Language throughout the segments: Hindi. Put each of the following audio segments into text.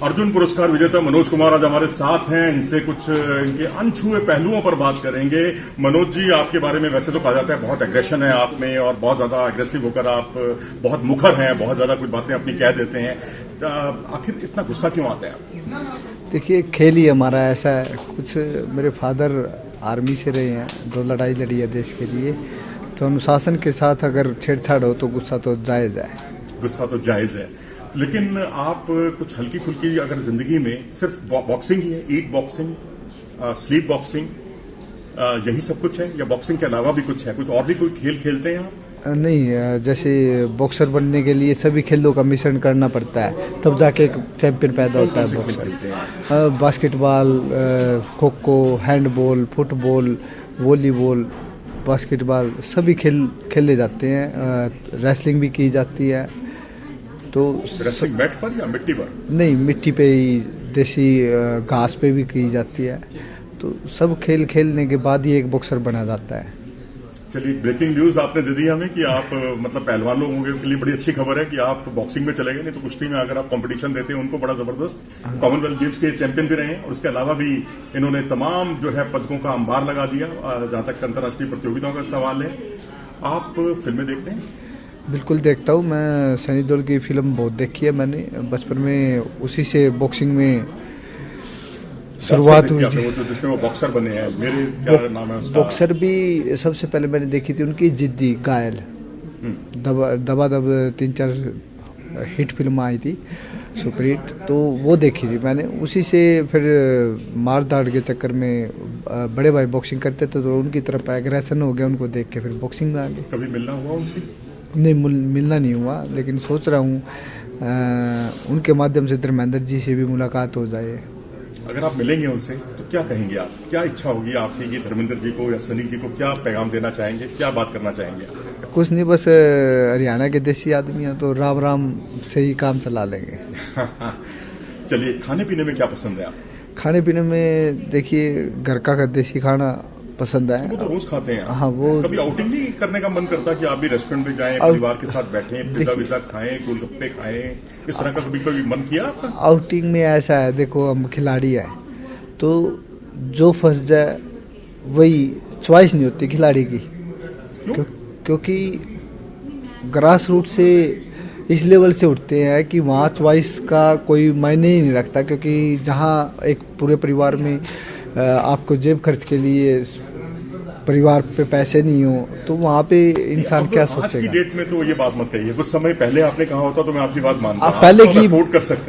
अर्जुन पुरस्कार विजेता मनोज कुमार आज हमारे साथ हैं। इनसे कुछ इनके अनछुए पहलुओं पर बात करेंगे। मनोज जी, आपके बारे में वैसे तो कहा जाता है बहुत एग्रेशन है आप में और बहुत ज्यादा एग्रेसिव होकर आप बहुत मुखर हैं, बहुत ज्यादा कुछ बातें अपनी कह देते हैं। आखिर इतना गुस्सा क्यों आता है? देखिए, खेल ही हमारा ऐसा है। कुछ मेरे फादर आर्मी से रहे हैं, 2 लड़ाई लड़ी है देश के लिए, तो अनुशासन के साथ अगर छेड़छाड़ हो तो गुस्सा तो जायज़ है। गुस्सा तो जायज़ है, लेकिन आप कुछ हल्की फुल्की अगर जिंदगी में सिर्फ बॉक्सिंग ही है, ईट बॉक्सिंग, स्लीप बॉक्सिंग, यही सब कुछ है या बॉक्सिंग के अलावा भी कुछ है? कुछ और भी कोई खेल खेलते हैं आप? नहीं, जैसे बॉक्सर बनने के लिए सभी खेलों का मिश्रण करना पड़ता है, तब जाके एक चैंपियन पैदा होता है boxer. Basketball, kho kho, handball, football, volleyball, basketball सभी खेल खेले जाते हैं। रेसलिंग भी की जाती है। तो रेसलिंग मैट पर या मिट्टी पर? नहीं, मिट्टी पे ही, देसी घास पे भी की जाती है। तो सब खेल खेलने के बाद ही एक बॉक्सर बना जाता है। चलिए, ब्रेकिंग न्यूज आपने दे दी हमें कि आप मतलब पहलवान लोगों के लिए बड़ी अच्छी खबर है कि आप बॉक्सिंग में चले गए। नहीं तो कुश्ती में अगर आप कंपटीशन देते हैं उनको बड़ा जबरदस्त। कॉमनवेल्थ गेम्स के चैंपियन भी रहे हैं और उसके अलावा भी इन्होंने तमाम जो है पदकों का अंबार लगा दिया। जहां तक अंतर्राष्ट्रीय प्रतियोगिताओं का सवाल है, आप फिल्में देखते हैं? बिल्कुल देखता हूँ। मैं सनी देओल की फिल्म बहुत देखी है मैंने बचपन में, उसी से बॉक्सिंग में शुरुआत हुई थी। जिसमें वो बॉक्सर बने हैं, मेरे क्या नाम है उसका? बॉक्सर भी सबसे पहले मैंने देखी थी उनकी, जिद्दी, घायल, दबा दब 3-4 हिट फिल्म आई थी, सुपर हिट, तो वो देखी थी मैंने। उसी से फिर मार धाड़ के चक्कर में बड़े भाई बॉक्सिंग करते थे तो उनकी तरफ एग्रेशन हो गया, उनको देख के फिर बॉक्सिंग में आ गए। कभी मिलना हुआ उनसे? नहीं, मिलना नहीं हुआ, लेकिन सोच रहा हूँ उनके माध्यम से धर्मेंद्र जी से भी मुलाकात हो जाए। अगर आप मिलेंगे उनसे तो क्या कहेंगे आप? क्या इच्छा होगी आपकी कि धर्मेंद्र जी को या सनी जी को क्या पैगाम देना चाहेंगे, क्या बात करना चाहेंगे? कुछ नहीं, बस हरियाणा के देसी आदमी हैं तो राम राम से ही काम चला लेंगे। चलिए, खाने पीने में क्या पसंद है आप? खाने पीने में देखिए, घर का देसी खाना पसंद है। वो तो रोज खाते हैं। हाँ, वो कभी आउटिंग नहीं करने का मन करता कि आप भी रेस्टोरेंट में जाएं, परिवार के साथ बैठें, पिज्जा विज़ा खाएं, गोलगप्पे खाएं, इस तरह का कभी कभी मन किया आपका? आउटिंग में ऐसा है, देखो हम खिलाड़ी हैं तो जो फंस जाए वही, चॉइस नहीं होती खिलाड़ी की। क्योंकि ग्रास रूट से इस लेवल से उठते हैं कि वहाँ चॉइस का कोई मायने ही नहीं रखता। क्योंकि जहाँ एक पूरे परिवार में आपको जेब खर्च के लिए परिवार पे पैसे नहीं हो तो वहाँ पे इंसान क्या सोचेगा? आज की डेट में तो ये बात मत कहिए। कुछ समय पहले आपने कहा होता तो मैं आपकी बात मानता हूं। आप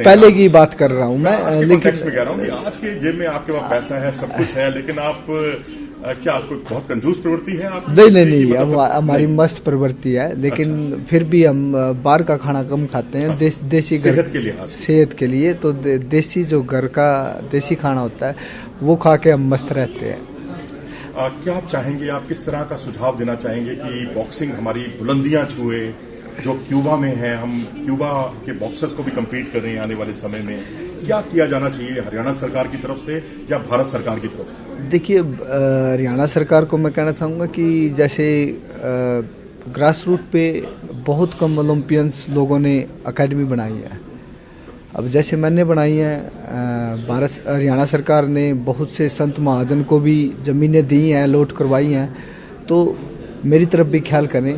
पहले की बात कर रहा हूँ मैं, लेकिन में कह रहा हूँ कि आज के जेब में आपके पास पैसा है, सब कुछ है, लेकिन आप क्या आपको बहुत कंजूस प्रवृत्ति है आप? नहीं, अब हमारी मस्त प्रवृत्ति है, लेकिन फिर भी हम बाहर का खाना कम खाते हैं। देसी सेहत के लिए तो देसी जो घर का देसी खाना होता है वो खा के हम मस्त रहते हैं। क्या चाहेंगे आप, किस तरह का सुझाव देना चाहेंगे कि बॉक्सिंग हमारी बुलंदियां छुए? जो क्यूबा में है, हम क्यूबा के बॉक्सर्स को भी कम्पीट कर रहे हैं आने वाले समय में, क्या किया जाना चाहिए हरियाणा सरकार की तरफ से या भारत सरकार की तरफ से? देखिए, हरियाणा सरकार को मैं कहना चाहूँगा कि जैसे ग्रास रूट पे बहुत कम ओलंपियंस लोगों ने अकेडमी बनाई है। अब जैसे मैंने बनाई है, हरियाणा सरकार ने बहुत से संत महाजन को भी ज़मीनें दी हैं, अलॉट करवाई हैं। तो मेरी तरफ भी ख्याल करें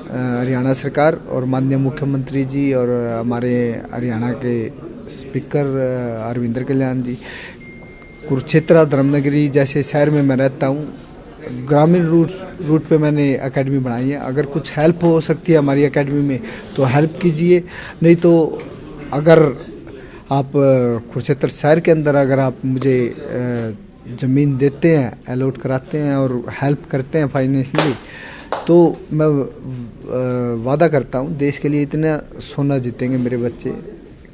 हरियाणा सरकार और माननीय मुख्यमंत्री जी और हमारे हरियाणा के स्पीकर अरविंदर कल्याण जी। कुरुक्षेत्र, धर्मनगरी जैसे शहर में मैं रहता हूँ, ग्रामीण रूट पे मैंने एकेडमी बनाई है। अगर कुछ हेल्प हो सकती है हमारी एकेडमी में तो हेल्प कीजिए। नहीं तो अगर आप कुरुक्षेत्र शहर के अंदर अगर आप मुझे ज़मीन देते हैं, अलॉट कराते हैं और हेल्प करते हैं फाइनेंशियली, तो मैं वादा करता हूँ देश के लिए इतना सोना जीतेंगे मेरे बच्चे।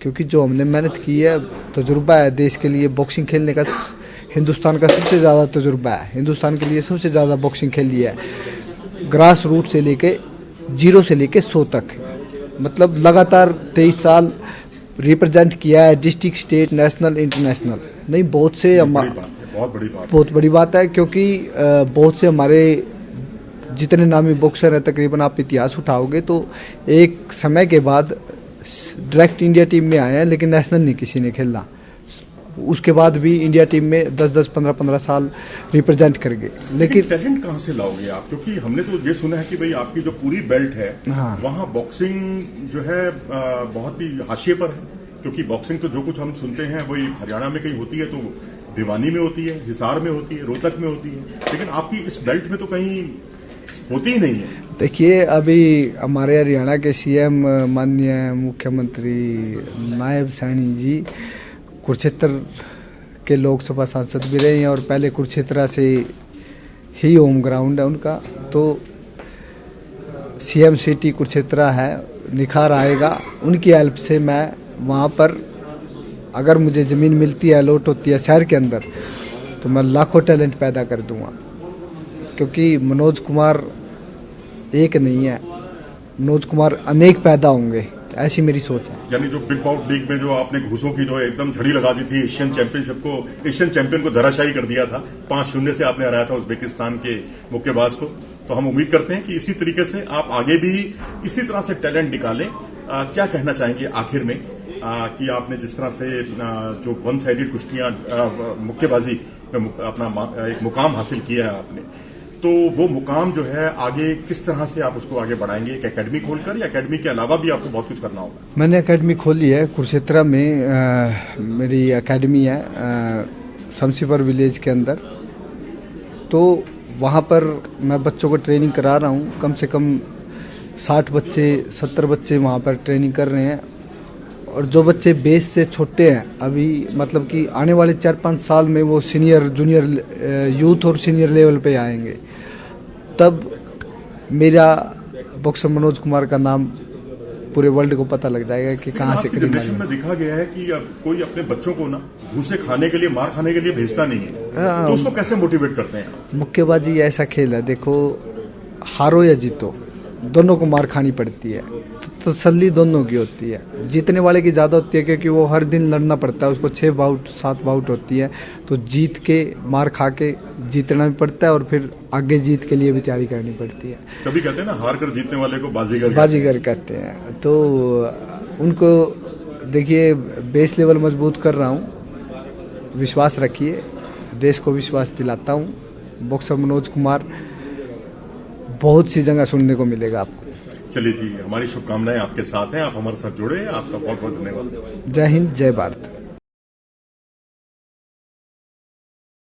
क्योंकि जो हमने मेहनत की है, तजुर्बा है देश के लिए बॉक्सिंग खेलने का, हिंदुस्तान का सबसे ज़्यादा तजुर्बा है। हिंदुस्तान के लिए सबसे ज़्यादा बॉक्सिंग खेली है, ग्रास रूट से लेके 0 से लेके 100 तक। मतलब लगातार 23 साल रिप्रेजेंट किया है, डिस्ट्रिक्ट, स्टेट, नेशनल, इंटरनेशनल। नहीं, बहुत बड़ी बात है। क्योंकि बहुत से हमारे जितने नामी बॉक्सर हैं, तकरीबन आप इतिहास उठाओगे तो एक समय के बाद डायरेक्ट इंडिया टीम में आए हैं, लेकिन नेशनल नहीं किसी ने खेला। उसके बाद भी इंडिया टीम में 10-10, 15-15 साल रिप्रेजेंट कर गए। लेकिन टैलेंट कहाँ से लाओगे आप? क्योंकि हमने तो ये सुना है कि भाई आपकी जो पूरी बेल्ट है, हाँ, वहाँ बॉक्सिंग जो है बहुत ही हाशिए पर है। क्योंकि बॉक्सिंग तो जो कुछ हम सुनते हैं वही हरियाणा में कहीं होती है, तो भिवानी में होती है, हिसार में होती है, रोहतक में होती है, लेकिन आपकी इस बेल्ट में तो कहीं होती ही नहीं है। देखिए, अभी हमारे हरियाणा के सीएम माननीय मुख्यमंत्री नायब सैनी जी कुरुक्षेत्र के लोकसभा सांसद भी रहे हैं और पहले कुरुक्षेत्र से ही होम ग्राउंड है उनका। तो सीएम सिटी कुरुक्षेत्र है, निखार आएगा। उनकी हेल्प से मैं वहाँ पर, अगर मुझे ज़मीन मिलती है, अलॉट होती है शहर के अंदर, तो मैं लाखों टैलेंट पैदा कर दूँगा। क्योंकि मनोज कुमार एक नहीं है, मनोज कुमार अनेक पैदा होंगे, ऐसी मेरी सोच है। यानी जो बिग बाउट लीग में जो आपने घूसों की जो एकदम झड़ी लगा दी थी, एशियन चैंपियन को धराशायी कर दिया था, 5-0 से आपने हराया था उज्बेकिस्तान के मुक्केबाज को। तो हम उम्मीद करते हैं कि इसी तरीके से आप आगे भी इसी तरह से टैलेंट निकालें। क्या कहना चाहेंगे आखिर में कि आपने जिस तरह से जो वन साइडेड कुश्तियां मुक्केबाजी में अपना एक मुकाम हासिल किया है आपने, तो वो मुकाम जो है आगे किस तरह से आप उसको आगे बढ़ाएंगे? एक एकेडमी खोलकर, या एकेडमी के अलावा भी आपको बहुत कुछ करना होगा? मैंने एकेडमी खोली है कुरुक्षेत्र में। मेरी एकेडमी है शमशीपुर विलेज के अंदर। तो वहाँ पर मैं बच्चों को ट्रेनिंग करा रहा हूँ। कम से कम 60 बच्चे, 70 बच्चे वहाँ पर ट्रेनिंग कर रहे हैं। और जो बच्चे बेस से छोटे हैं, अभी मतलब कि आने वाले 4-5 साल में वो सीनियर, जूनियर, यूथ और सीनियर लेवल पे आएंगे, तब मेरा बॉक्सर मनोज कुमार का नाम पूरे वर्ल्ड को पता लग जाएगा कि कहाँ से करीब जनरेशन में देखा गया है कि अब कोई अपने बच्चों को ना घूसे खाने के लिए, मार खाने के लिए भेजता नहीं है। तो उसको कैसे मोटिवेट करते हैं? मुक्केबाजी ऐसा खेल है, देखो हारो या जीतो दोनों को मार खानी पड़ती है, तो तसल्ली दोनों की होती है। जीतने वाले की ज़्यादा होती है क्योंकि वो हर दिन लड़ना पड़ता है, उसको 6 बाउट 7 बाउट होती है, तो जीत के मार खा के जीतना भी पड़ता है और फिर आगे जीत के लिए भी तैयारी करनी पड़ती है। कभी कहते हैं ना, हार कर जीतने वाले को बाजीगर कहते हैं। तो उनको देखिए, बेस लेवल मजबूत कर रहा हूँ, विश्वास रखिए, देश को विश्वास दिलाता हूँ। बॉक्सर मनोज कुमार बहुत सी जगह सुनने को मिलेगा आपको। चलिए जी, हमारी शुभकामनाएं आपके साथ हैं। आप हमारे साथ जुड़े, आपका बहुत बहुत धन्यवाद। जय हिंद, जय भारत।